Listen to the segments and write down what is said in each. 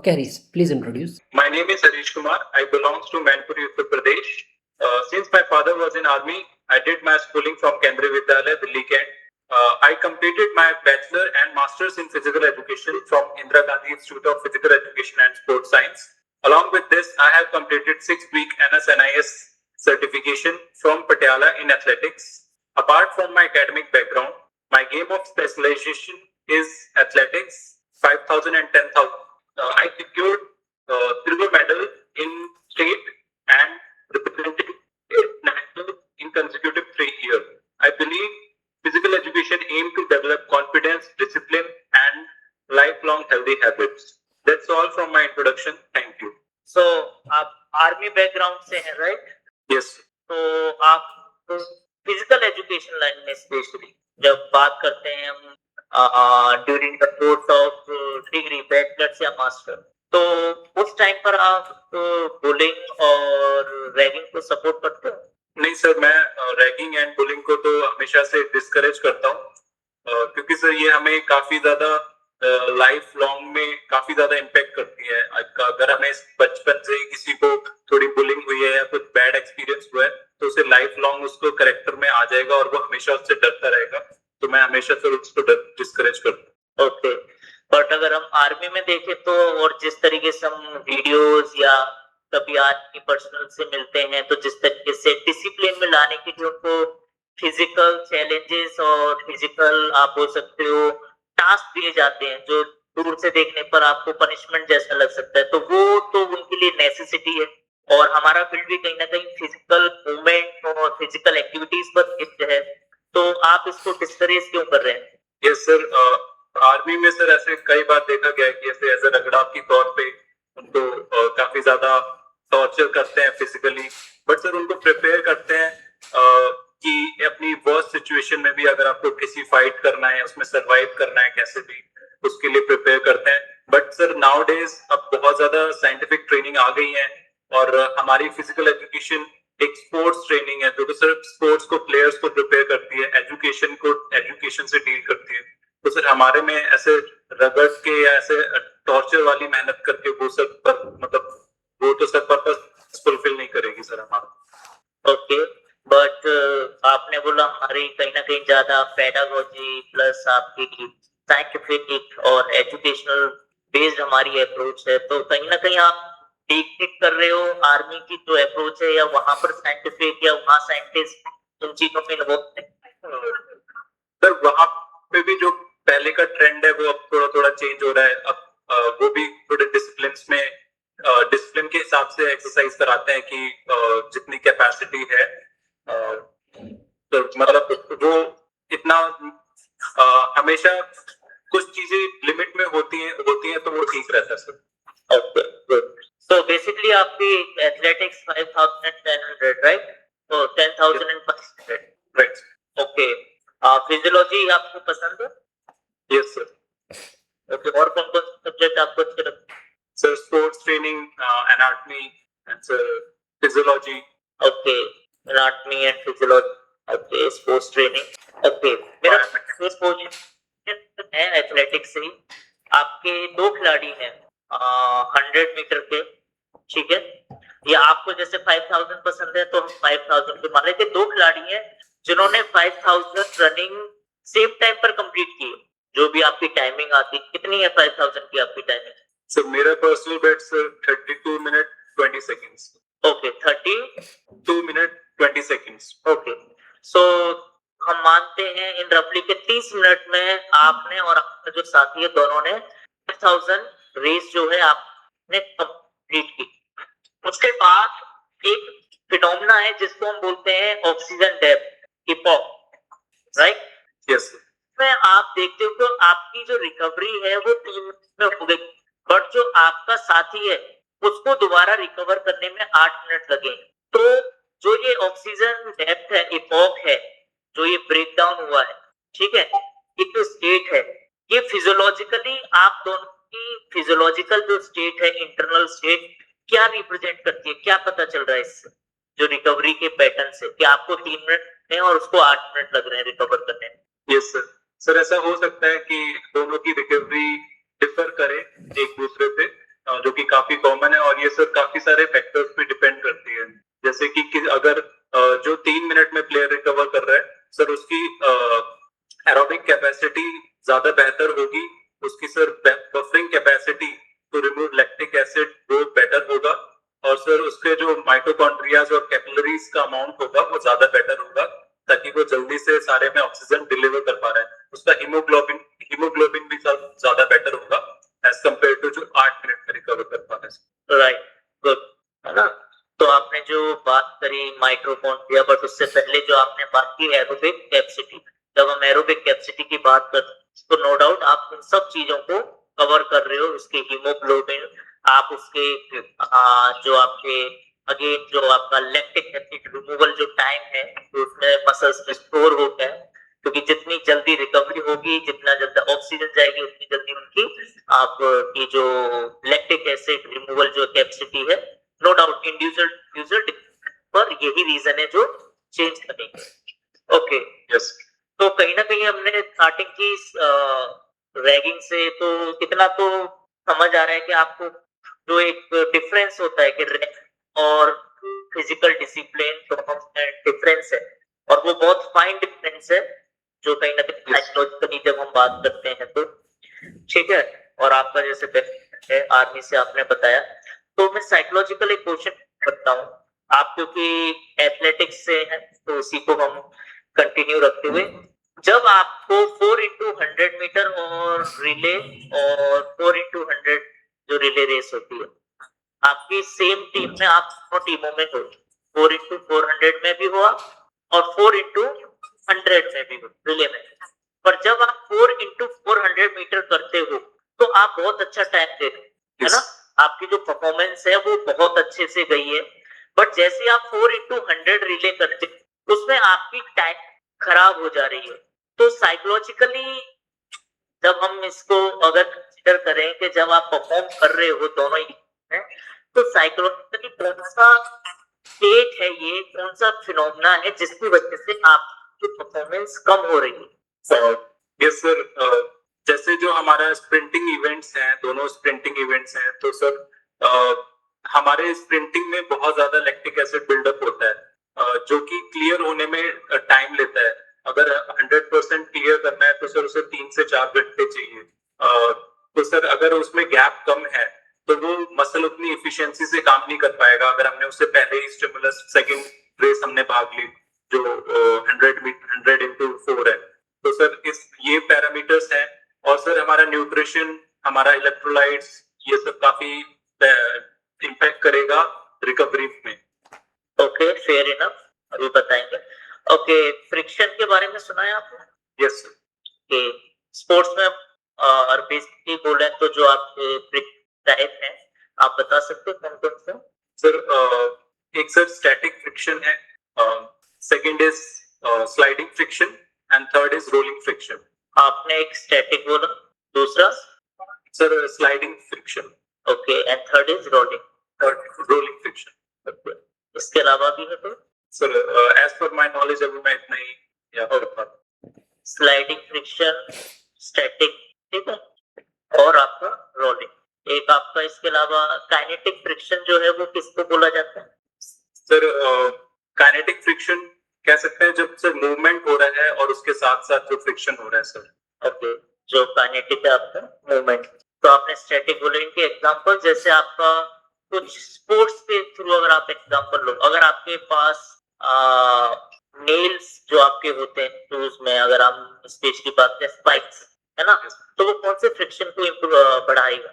Okay, Harish, please introduce. My name is Harish Kumar. I belong to Manpuri, Uttar Pradesh. Since my father was in army, I did my schooling from Kendriya Vidyalaya, Delhi Kent. I completed my bachelor and masters in physical education from Indira Gandhi Institute of Physical Education and Sports Science. Along with this, I have completed 6-week NSNIS certification from Patiala in athletics. Apart from my academic background, my game of specialization is athletics, 5,000 and 10,000. I secured silver medal in state and represented national in consecutive 3 years. I believe physical education aims to develop confidence, discipline, and lifelong healthy habits. That's all from my introduction. Thank you. So आप army background से हैं, right? Yes. तो आप physical education line में specially जब बात करते हैं हम during the course of degree bachelors या मास्टर, तो उस टाइम पर आप बुलिंग और रैगिंग को सपोर्ट करते हो? नहीं सर, मैं रैगिंग एंड बुलिंग को तो हमेशा से डिस्करेज करता हूँ, क्योंकि सर ये हमें काफी ज्यादा लाइफ लॉन्ग में काफी ज्यादा इम्पैक्ट करती है। अगर हमें बचपन से ही किसी को थोड़ी बुलिंग हुई है या कुछ बैड एक्सपीरियंस हुआ है तो उसे लाइफ लॉन्ग उसको करेक्टर में आ जाएगा और वो हमेशा उससे डरता रहेगा। तो मैं हमेशा सर उसको डिस्करेज करता हूँ। ओके, बट अगर हम आर्मी में देखें तो और जिस तरीके से हम वीडियोस या कभी आर्मी पर्सनल से मिलते हैं तो जिस तरीके से डिसिप्लिन में लाने के लिए उनको फिजिकल चैलेंजेस और फिजिकल आप बोल सकते हो टास्क दिए जाते हैं जो दूर से देखने पर आपको पनिशमेंट जैसा लग सकता है, तो वो तो उनके लिए नेसेसिटी है। और हमारा फील्ड भी कहीं ना कहीं फिजिकल मूवमेंट और फिजिकल एक्टिविटीज पर बेस्ड है, तो आप इसको डिस्करेज क्यों कर रहे हैं? यस सर, आर्मी में सर ऐसे कई बार देखा गया है कि ऐसे एज ए रगड़ा के तौर पे उनको काफी ज्यादा टॉर्चर करते हैं फिजिकली, बट सर उनको प्रिपेयर करते हैं कि अपनी वर्स्ट सिचुएशन में भी अगर आपको किसी फाइट करना है, उसमें सरवाइव करना है कैसे भी, उसके लिए प्रिपेयर करते हैं। बट सर नाउ डेज अब बहुत ज्यादा साइंटिफिक ट्रेनिंग आ गई है और हमारी फिजिकल एजुकेशन एक स्पोर्ट्स ट्रेनिंग है जो कि सिर्फ स्पोर्ट्स को प्लेयर्स को प्रिपेयर करती है, एजुकेशन को एजुकेशन से डील करती है। तो सर हमारे में ऐसे रगड़ के या ऐसे टॉर्चर वाली मेहनत करके वो सब पर मतलब वो तो सर पर्पस फुलफिल नहीं करेगी सर हमारा। ओके, बट आपने बोला हमारी कहीं ना कहीं ज्यादा पेडागोजी प्लस आपकी साइंटिफिक और एजुकेशनल बेस्ड हमारी अप्रोच है, तो कहीं ना कहीं आप ठीक कर रहे हो आर्मी की जो अप्रोच है, या वहां पर साइंटिफिक या वहां साइंटिस्ट उन चीजों में इन्वॉल्व है? सर वहां पे भी जो पहले का ट्रेंड है वो अब थोड़ा थोड़ा चेंज हो रहा है। अब वो भी थोड़े डिसिप्लिन के हिसाब से एक्सरसाइज कराते हैं कि जितनी कैपेसिटी है, तो मतलब वो इतना हमेशा कुछ चीजें लिमिट में होती हैं तो वो ठीक रहता है sir. Okay, good. So basically आपकी एथलेटिक्स 5100, राइट? तो 10,500, राइट। ओके, फिजियोलॉजी आपको पसंद है? Yes sir. ओके, और कौन कौन सब्जेक्ट आपको अच्छे लगते हैं? Sir sports training, anatomy and sir physiology. Okay, anatomy and physiology, okay, sports training. Okay, मेरा फर्स्ट पोजीशन है एथलेटिक्स से। आपके दो खिलाड़ी हैं 100 मीटर के, ठीक है? या आपको जैसे 5000 पसंद है तो हम 5000 के मान लेते। दो खिलाड़ी हैं जिन्होंने 5000 रनिंग सेम टाइम पर कंप्लीट की। जो भी आपकी टाइमिंग आती, कितनी है 5000 की आपकी टाइमिंग? सर मेरा personal best sir 32 minute 20 seconds. Okay, 32 minute 20 seconds. Okay, so हम मानते हैं इन रफली के 30 मिनट में आपने और आपका जो साथी है दोनों ने 5000 रेस जो है आपने कंप्लीट की। उसके बाद एक फिनोमेना है जिसको हम बोलते हैं oxygen depth, epoch, right? Yes. में आप देखते हो तो आपकी जो रिकवरी है वो 3 मिनट में हो गई, बट जो आपका साथी है उसको दोबारा रिकवर करने में 8 मिनट लगे। तो जो ये ऑक्सीजन डेप्थ है, इपॉक है, जो ये ब्रेक डाउन हुआ है, ठीक है, ये जो स्टेट है, ये फिजियोलॉजिकली आप दोनों की फिजियोलॉजिकल जो स्टेट है, इंटरनल स्टेट, क्या रिप्रेजेंट करती है? क्या पता चल रहा है इससे जो रिकवरी के पैटर्न से, कि आपको 3 मिनट में और उसको 8 मिनट लग रहे हैं रिकवर करने में? Yes sir. सर ऐसा हो सकता है कि दोनों की रिकवरी डिफर करे एक दूसरे से, जो कि काफी कॉमन है, और ये सर काफी सारे फैक्टर्स पे डिपेंड करती है। जैसे कि अगर जो 3 मिनट में प्लेयर रिकवर कर रहा है सर, उसकी एरोबिक कैपेसिटी ज्यादा बेहतर होगी, उसकी sir buffering capacity to remove lactic acid वो बेटर होगा, और सर उसके जो माइटोकॉन्ड्रियाज और कैपिलरीज का अमाउंट होगा वो ज्यादा बेटर होगा, ताकि वो जल्दी से सारे में ऑक्सीजन डिलीवर कर पा रहा है। उसका हीमोग्लोबिन भी ज्यादा बेटर होगा एज कम्पेयर टू जो 8 मिनट में रिकवर कर पा रहा है। राइट, गुड, है ना। तो आपने जो बात करी माइटोकॉन्ड्रिया, बट उससे पहले जो आपने बात की एरोबिक कैपेसिटी, जब हम एरोबिक कैपेसिटी की बात करते हैं तो नो डाउट आप उन सब चीजों को कवर कर रहे हो। उसके हीमोग्लोबिन, आप उसके जो आपके अगेन जो आपका लैक्टिक एसिड रिमूवल जो टाइम है तो उसमें मसल्स में स्टोर होता है, क्योंकि जितनी जल्दी रिकवरी होगी, जितना जल्दी ऑक्सीजन जाएगी, उतनी जल्दी उनकी आपकी जो लैक्टिक एसिड रिमूवल जो कैपेसिटी है, नो डाउट इंडिविजुअल पर यही रीजन है जो चेंज करेंगे। Okay, yes. तो कहीं ना कहीं हमने स्टार्टिंग की रैगिंग से तो इतना तो समझ आ रहा है कि आपको जो एक डिफरेंस होता है कि रैगिंग और फिजिकल डिसिप्लिन डिफरेंस है, और वो बहुत फाइन डिफरेंस है, जो कहीं ना कहीं साइकोलॉजिकली जब हम बात करते हैं तो ठीक है। और आपका जैसे है आर्मी से आपने बताया, तो मैं साइकोलॉजिकल एक क्वेश्चन करता हूँ। आप क्योंकि एथलेटिक्स से हैं तो उसी को हम कंटिन्यू रखते हुए, जब आपको 4x100 मीटर और रिले और 4x100 जो रिले रेस होती है, आपकी सेम टीम में आप दोनों टीमों में हो, 4x400 में भी हुआ और 4x100 में भी हो रिले में, पर जब आप 4x400 मीटर करते हो तो आप बहुत अच्छा टाइम दे रहे हो, है ना। आपकी जो परफॉर्मेंस है वो बहुत अच्छे से गई है, बट जैसे आप 4x100 रिले करते उसमें आपकी टाइम खराब हो जा रही है। तो साइकोलॉजिकली जब हम इसको अगर कंसिडर करें कि जब आप परफॉर्म कर रहे हो दोनों ही हैं, तो साइकोलॉजिकली कौन सा स्टेट है, ये कौन सा फिनोमेना है जिसकी वजह से आपकी परफॉर्मेंस कम हो रही है? यस सर, जैसे जो हमारा स्प्रिंटिंग इवेंट्स हैं, दोनों स्प्रिंटिंग इवेंट्स हैं, तो सर हमारे स्प्रिंटिंग में बहुत ज्यादा लैक्टिक एसिड बिल्डअप होता है, जो कि क्लियर होने में टाइम लेता है। अगर 100% क्लियर करना है तो सर उसे 3 से 4 घंटे चाहिए। तो सर अगर उसमें गैप कम है तो वो मसल उतनी इफिशिएंसी से काम नहीं कर पाएगा। अगर हमने उससे पहले ही स्टिमुलस सेकंड रेस हमने भाग ली जो 100 into 4 है, तो सर ये पैरामीटर्स हैं। और सर हमारा न्यूट्रिशन, हमारा इलेक्ट्रोलाइट्स, ये सब काफी इम्पैक्ट करेगा रिकवरी में। ओके, फेयर इनफ, अभी बताएंगे। ओके, फ्रिक्शन के बारे में सुना है आपने? Yes sir. कि स्पोर्ट्स में और बेसिकली बोले तो जो आपके टाइप हैं, आप बता सकते हैं कौन कौन से? सर एक सर स्टैटिक फ्रिक्शन है, second is sliding friction and third is rolling friction. आपने एक स्टैटिक बोला, दूसरा sir sliding friction. Okay, and third is rolling, rolling friction. इसके अलावा भी है तो? Sir as per my knowledge अभी मैं इतना ही याद कर पाता। स्लाइडिंग फ्रिक्शन, स्टैटिक, ठीक है, और आपका रोलिंग। एक आपका इसके अलावा काइनेटिक फ्रिक्शन जो है वो किसको बोला जाता है? सर काइनेटिक फ्रिक्शन कह सकते हैं जब सर मूवमेंट हो रहा है और उसके साथ साथ जो फ्रिक्शन हो रहा है सर। ओके, जो काइनेटिक है आपका मूवमेंट। तो आपने स्टैटिक बोले, इनके एग्जांपल जैसे आपका कुछ स्पोर्ट्स के थ्रू अगर आप एग्जांपल लो, अगर आपके पास नेल्स जो आपके होते हैं शूज में, अगर हम स्पेशली बात करें स्पाइक्स, है ना, तो वो कौन से फ्रिक्शन को बढ़ाएगा?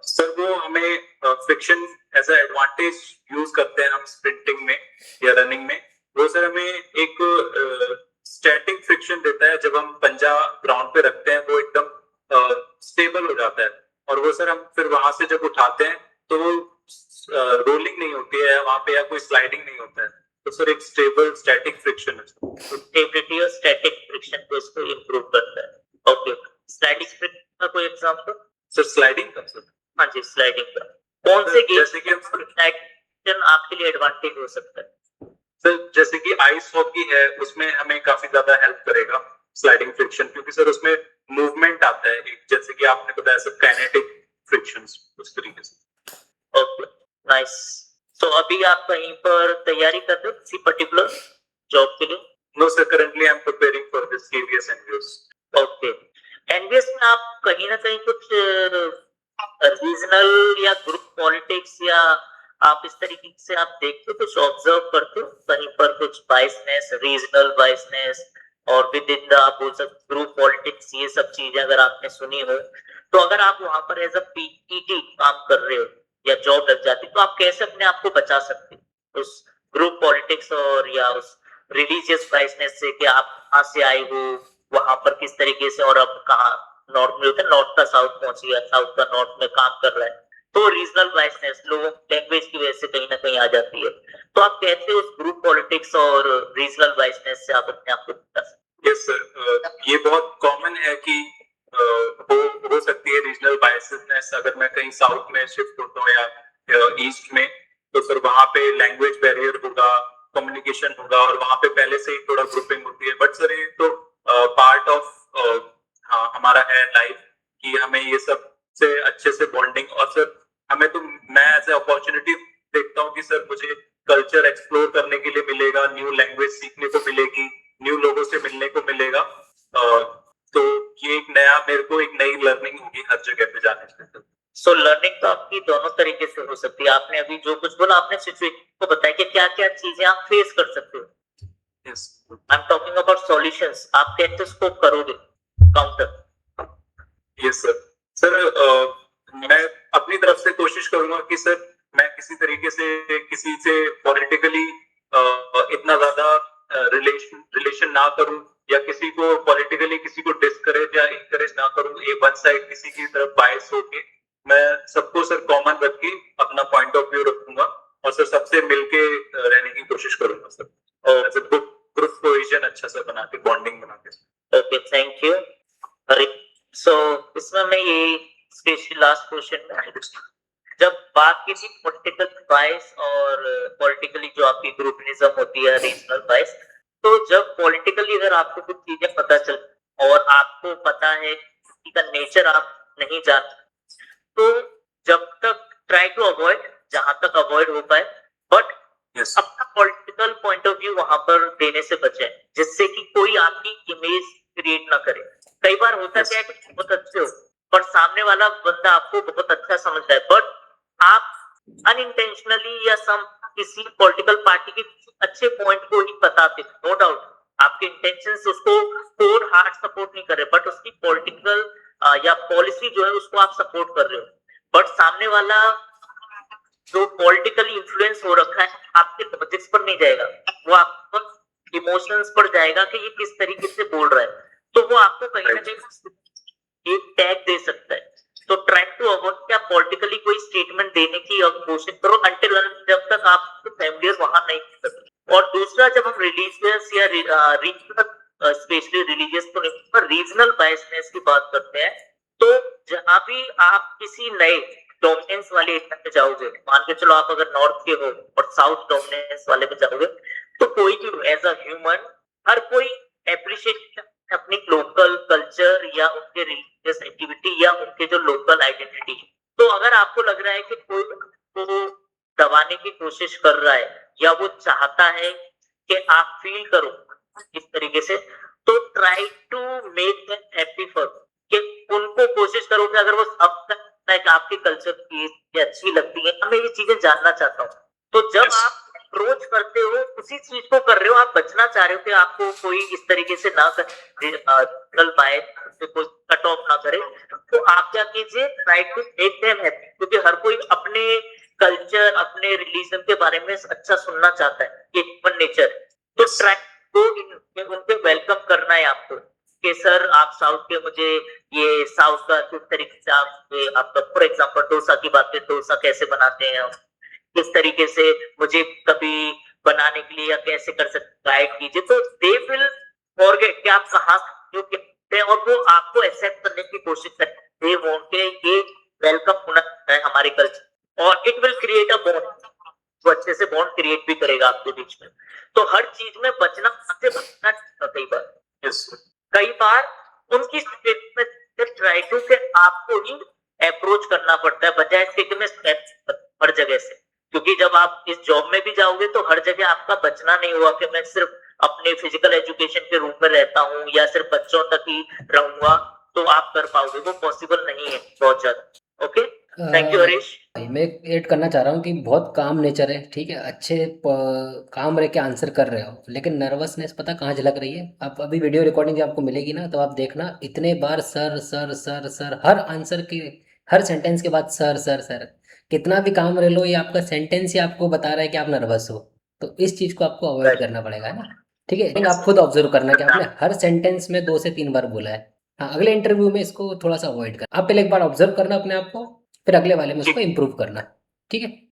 सर वो हमें friction as a advantage use करते हैं हम स्प्रिंटिंग में या रनिंग में। वो सर हमें एक स्टैटिक फ्रिक्शन देता है। जब हम पंजा ग्राउंड पे रखते हैं वो एकदम स्टेबल हो जाता है, और वो सर हम फिर वहां से जब उठाते हैं तो वो रोलिंग नहीं होती है वहां पे, या कोई स्लाइडिंग नहीं होता है। तो सर एक स्टेबल स्टैटिक फ्रिक्शन है। स्टेबिलिटी और स्टैटिक फ्रिक्शन को इसको इंप्रूव करता है। ओके, स्लाइडिंग फ्रिक्शन का कोई एग्जांपल? सर स्लाइडिंग का सर? हाँ जी, स्लाइडिंग का कौन से गेम जैसे कि हम फ्रिक्शन आपके लिए एडवांटेज हो सकता है? सर जैसे कि आइस हॉकी है, उसमें हमें काफी ज्यादा हेल्प करेगा स्लाइडिंग फ्रिक्शन, क्योंकि सर उसमें मूवमेंट आता है, जैसे कि आपने बताया सब काइनेटिक फ्रिक्शंस उस तरीके। Okay, nice. तो अभी आप कहीं पर तैयारी कर रहे हो किसी पर्टिकुलर जॉब के लिए? No, sir. Currently, I'm preparing for this KVS and views. Okay. NVS में आप कहीं ना कहीं कुछ रीजनल या ग्रुप पॉलिटिक्स या आप इस तरीके से आप देखते हो, कुछ ऑब्जर्व करते हो कहीं पर कुछ बाइसनेस, रीजनल बाइसनेस और विद इन द आप बोल सकते ग्रुप पॉलिटिक्स, ये सब चीजें अगर आपने सुनी हो, तो अगर आप वहां पर एज अ पीईटी काम कर रहे हो या जॉब लग जाती, तो आप कैसे अपने आप को बचा सकते हो उस ग्रुप पॉलिटिक्स और या उस रिलीजियस बाइसनेस से कि आप कहाँ से आए हो, वहां पर किस तरीके से, और अब कहाँ नॉर्थ में होता है, नॉर्थ का साउथ पहुंच गया, साउथ का नॉर्थ में काम कर रहा है, तो रीजनल बाइसनेस लोगों लैंग्वेज की वजह से कहीं ना कहीं आ जाती है। तो आप कैसे उस ग्रुप पॉलिटिक्स और रीजनल बाइसनेस से आप अपने आप को बचा सकते Yes, sir. ये बहुत कॉमन है कि हो सकती है रीजनल बायसेसनेस। अगर मैं कहीं साउथ में शिफ्ट होता हूँ या ईस्ट में, तो फिर वहां पे लैंग्वेज बैरियर होगा, कम्युनिकेशन होगा, और वहां पे पहले से ही थोड़ा ग्रुपिंग होती है। बट सर, ये तो पार्ट ऑफ हमारा है लाइफ कि हमें ये सब से अच्छे से बॉन्डिंग, और सर हमें तो मैं एज ए अपॉर्चुनिटी देखता हूँ कि सर मुझे कल्चर एक्सप्लोर करने के लिए मिलेगा, न्यू लैंग्वेज सीखने को मिलेगी, न्यू लोगों से मिलने को मिलेगा। तो ये एक नया, मेरे को एक नई लर्निंग होगी हर जगह पे जाने से। सो लर्निंग तो आपकी दोनों तरीके से हो सकती है। आपने अभी जो कुछ बोला, आपने सिचुएशन को बताया कि क्या क्या चीजें आप फेस कर सकते हो। Yes I am talking about solutions, आप कैसे उसको करोगे काउंटर? Yes sir. सर मैं अपनी तरफ से कोशिश करूंगा कि सर मैं किसी तरीके से किसी से पॉलिटिकली इतना ज्यादा रिलेशन ना करूं, या किसी को पॉलिटिकली किसी को डिस्करेज या इंकरेज ना करूं, एक वन साइड किसी की तरफ बायस होके। मैं सबको सर कॉमन रख के अपना पॉइंट ऑफ व्यू रखूंगा, और सर सबसे मिलके रहने की कोशिश करूंगा सर, और ग्रुप कोहेजन अच्छा सा बना के, बॉन्डिंग बना के। Okay, thank you. सो इसमें मैं ये स्पेशली लास्ट क्वेश्चन में, जब बात की थी पॉलिटिकल बाइस और पॉलिटिकली जो आपकी ग्रुपिज्म होती है, रीजनल बाइस, तो जब पॉलिटिकली अगर आपको कुछ चीजें पता चल और आपको पता है किसी का नेचर आप नहीं जानते, तो जब तक ट्राई टू अवॉइड, जहां तक अवॉइड हो पाए, बट Yes. अपना पॉलिटिकल पॉइंट ऑफ व्यू वहां पर देने से बचे, जिससे कि कोई आपकी इमेज क्रिएट ना करे। कई बार होता Yes. है कि बहुत अच्छे हो पर सामने वाला बंदा आपको बहुत अच्छा समझता है, बट आप अनइंटेंशनली या सम किसी पॉलिटिकल पार्टी के अच्छे पॉइंट को ही बताते, नो डाउट आपके इंटेंशन उसको कोर हार्ट सपोर्ट नहीं कर रहे, बट उसकी पॉलिटिकल या पॉलिसी जो है उसको आप सपोर्ट कर रहे हो, बट सामने वाला जो पॉलिटिकली इन्फ्लुएंस हो रखा है आपके लॉजिक्स पर नहीं जाएगा, वो आपको इमोशंस पर जाएगा कि ये किस तरीके से बोल रहा है, तो वो आपको कहीं ना कहीं एक टैग दे सकता है। तो ट्राई टू अवॉइड क्या पॉलिटिकली कोई स्टेटमेंट देने की कोशिश करो अंटिल जब तक आप फैमिलियर वहां नहीं करते। और दूसरा, जब हम रिलीजियस या रीजनल, स्पेशली रिलीजियस तो नहीं पर रीजनल बायसनेस की बात करते हैं, तो जहां भी आप किसी नए डोमिनेंस वाले एरिया में जाओगे, मान के चलो आप अगर नॉर्थ के हो और साउथ डोमिनेंस वाले में जाओगे, तो कोई भी एज अ ह्यूमन हर कोई एप्रिशिएट अपनी लोकल कल्चर या उनके रिलीजियस एक्टिविटी या उनके जो लोकल आइडेंटिटी। तो अगर आपको लग रहा है कि कोई आपको दबाने की कोशिश कर रहा है या वो चाहता है कि आप फील करो इस तरीके से, तो try to make them happy first, कि उनको कोशिश करो कि अगर वो अब तक कि आपके कल्चर की अच्छी लगती है, मैं ये चीजें जानना चाहता हूँ, तो जब आप अप्रोच करते हो उसी चीज को कर रहे हो, आप बचना चाह रहे हो कि आपको कोई इस तरीके से ना चल पाए, कोई कट ऑफ ना करे, तो आप क्या कीजिए, try to make them happy, क्योंकि हर कोई अपने कल्चर अपने रिलीजन के बारे में अच्छा सुनना चाहता है, ये ह्यूमन नेचर। तो ट्राई टू उनको वेलकम करना है आपको कि सर आप साउथ के, मुझे ये साउथ का किस तरीके से आपका फॉर एग्जांपल डोसा की बात करें, डोसा कैसे बनाते हैं किस तरीके से, मुझे कभी बनाने के लिए या कैसे कर सकते गाइड कीजिए, तो दे विल फॉरगेट कि आप कहाँ से, और वो आपको एक्सेप्ट करने की कोशिश करते हैं, वो ये वेलकम होना है हमारे कल्चर, और it will create a bond, वो अच्छे से बॉन्ड क्रिएट भी करेगा आपके बीच में। तो हर चीज में बचना से बचना, कई बार कई बार उनकी ट्राई टू से आपको ही अप्रोच करना पड़ता है, बजाय इसके कि मैं स्टेप, और जगह से, क्योंकि जब आप इस जॉब में भी जाओगे तो हर जगह आपका बचना नहीं हुआ कि मैं सिर्फ अपने फिजिकल एजुकेशन के रूम में रहता हूँ या सिर्फ बच्चों तक ही रहूंगा, तो आप कर पाओगे, वो पॉसिबल नहीं है बहुत ज्यादा। Okay, thank you Harish. भाई मैं ऐड करना चाह रहा हूँ कि बहुत काम नेचर है, ठीक है, अच्छे काम रह के आंसर कर रहे हो, लेकिन नर्वसनेस पता कहाँ झलक रही है। आप अभी वीडियो रिकॉर्डिंग जब आपको मिलेगी ना, तो आप देखना इतने बार सर सर सर सर, हर आंसर के हर सेंटेंस के बाद सर सर सर। कितना भी काम रह लो, ये आपका सेंटेंस ही आपको बता रहा है कि आप नर्वस हो। तो इस चीज़ को आपको अवॉइड करना पड़ेगा, है ना। ठीक है, लेकिन आप खुद ऑब्जर्व करना कि आपने हर सेंटेंस में 2 से 3 बार बोला है। हाँ, अगले इंटरव्यू में इसको थोड़ा सा अवॉइड करना। आप पहले एक बार ऑब्जर्व करना अपने आप को, फिर अगले वाले में उसको इम्प्रूव करना। ठीक है।